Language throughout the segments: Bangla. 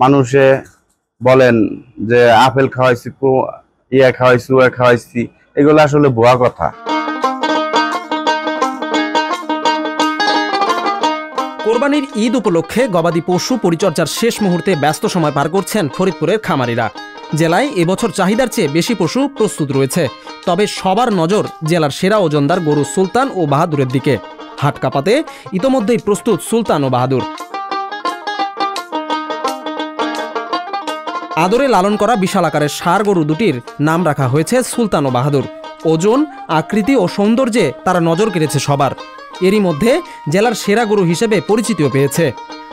মানুষে বলেন যে আপেল খাওয়াইছি, ইয়া খাওয়াইছি, ওয়া খাওয়াইছি, এগুলো আসলে ভুয়া কথা। কোরবানির ঈদ উপলক্ষে গবাদি পশু পরিচর্যার শেষ মুহূর্তে ব্যস্ত সময় পার করছেন ফরিদপুরের খামারিরা। জেলায় এবছর চাহিদার চেয়ে বেশি পশু প্রস্তুত রয়েছে, তবে সবার নজর জেলার সেরা ওজনদার গরু সুলতান ও বাহাদুরের দিকে। হাট কাঁপাতে ইতোমধ্যেই প্রস্তুত সুলতান ও বাহাদুর। আদরে লালন করা বিশাল আকারের ষাঁড় গরু দুটির নাম রাখা হয়েছে সুলতান ও বাহাদুর। ওজন, আকৃতি ও সৌন্দর্যে তারা নজর কেড়েছে সবার। এরই মধ্যে জেলার সেরা গরু হিসেবে পরিচিতিও পেয়েছে।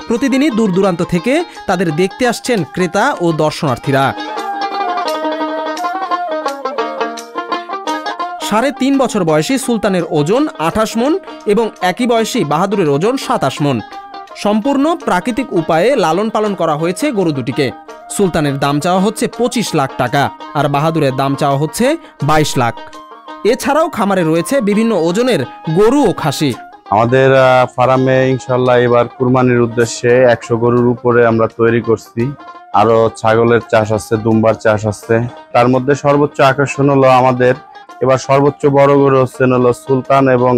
প্রতিদিনই দূর দূরান্ত থেকে তাদের দেখতে আসছেন ক্রেতা ও দর্শনার্থীরা। ৩.৫ বছর বয়সী সুলতানের ওজন ২৮ মণ এবং একই বয়সী বাহাদুরের ওজন ২৭ মণ। সম্পূর্ণ প্রাকৃতিক উপায়ে লালন পালন করা হয়েছে গরু দুটিকে। সুলতানের দাম চাওয়া হচ্ছে ২৫ লাখ টাকা, আর বাহাদুরের দাম চাওয়া হচ্ছে ২২ লাখ। এছাড়াও খামারে রয়েছে বিভিন্ন ওজনের গরু ও খাসি। আমাদের ফার্মে ইনশাল্লাহ এবার কুরবানির উদ্দেশ্যে ১০০ গরুর উপরে আমরা তৈরি করছি। আরো ছাগলের চাষ আছে, দুম্বার চাষ আছে। তার মধ্যে সর্বোচ্চ আকর্ষণ হলো আমাদের এবার সর্বোচ্চ বড় গরু হচ্ছেন হলো সুলতান এবং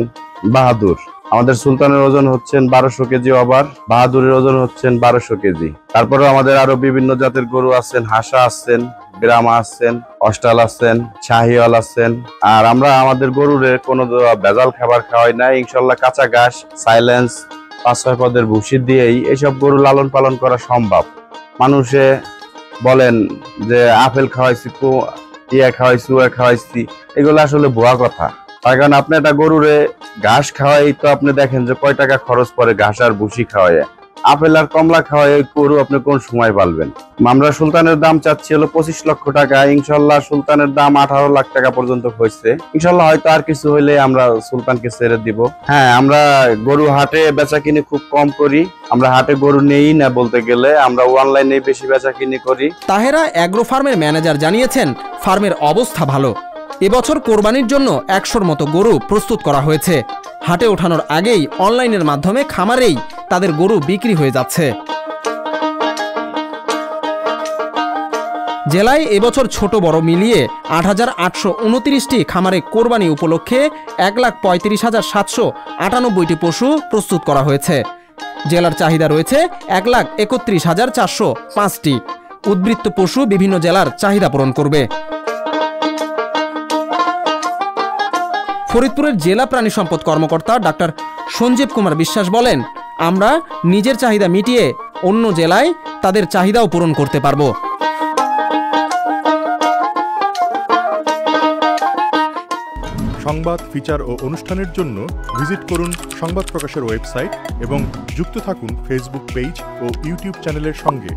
বাহাদুর। আমাদের সুলতানের ওজন হচ্ছেন ১২০০ কেজি, আবার বাহাদুরের ওজন হচ্ছেন ১২০০ কেজি। তারপরে আমাদের আরো বিভিন্ন জাতের গরু আছেন, হাসা আছেন, ব্রাহ্মা আছেন, অস্টাল আছেন, শাহিওয়াল আছেন। আর আমরা আমাদের গরুরে কোনো ভেজাল খাবার খাওয়াই না। ইনশাল্লাহ কাঁচা ঘাস, সাইলেন্স, ৫-৬ পদের ভুসি দিয়েই এইসব গরু লালন পালন করা সম্ভব। মানুষে বলেন যে আপেল খাওয়াইছি, ইয়া খাওয়াইছি, ওয়া খাওয়াইছি, এগুলো আসলে ভুয়া কথা। তার কারণ আপনি একটা গরুরে ঘাস খাওয়াই তো আপনি দেখেন যে কয় টাকা খরচ পড়ে ঘাস আর ভুসি খাওয়ায়। আপেল আর কমলা খাওয়াই গরু আপনি কোন সময় পালবেন? আমরা সুলতানের দাম চাচ্ছি হলো ২৫ লক্ষ টাকা। ইনশাল্লাহ সুলতানের দাম ১৮ লাখ টাকা পর্যন্ত হয়েছে। ইনশাল্লাহ হয়তো আর কিছু হইলে আমরা সুলতানকে ছেড়ে দিব। হ্যাঁ, আমরা গরু হাটে বেচা কিনি খুব কম করি। আমরা হাটে গরু নেই না, বলতে গেলে আমরা অনলাইনে বেশি বেচা কিনি করি। তাহেরা অ্যাগ্রো ফার্মের ম্যানেজার জানিয়েছেন, ফার্মের অবস্থা ভালো। এবছর কোরবানির জন্য ১০০-র মতো গরু প্রস্তুত করা হয়েছে। হাটে ওঠানোর আগেই অনলাইনের মাধ্যমে খামারেই তাদের গরু বিক্রি হয়ে যাচ্ছে। জেলায় এবছর ছোট বড় মিলিয়ে ৮,৮২৯টি খামারে কোরবানি উপলক্ষে ১,৩৫,৭৯৮টি পশু প্রস্তুত করা হয়েছে। জেলার চাহিদা রয়েছে ১,৩১,৪০৫টি। উদ্বৃত্ত পশু বিভিন্ন জেলার চাহিদা পূরণ করবে। ফরিদপুরের জেলা প্রাণী সম্পদ কর্মকর্তা ডাক্তার সঞ্জীব কুমার বিশ্বাস বলেন, আমরা নিজের চাহিদা মিটিয়ে অন্য জেলায় তাদের চাহিদাও পূরণ করতে পারব। সংবাদ, ফিচার ও অনুষ্ঠানের জন্য ভিজিট করুন সংবাদ প্রকাশের ওয়েবসাইট এবং যুক্ত থাকুন ফেসবুক পেজ ও ইউটিউব চ্যানেলের সঙ্গে।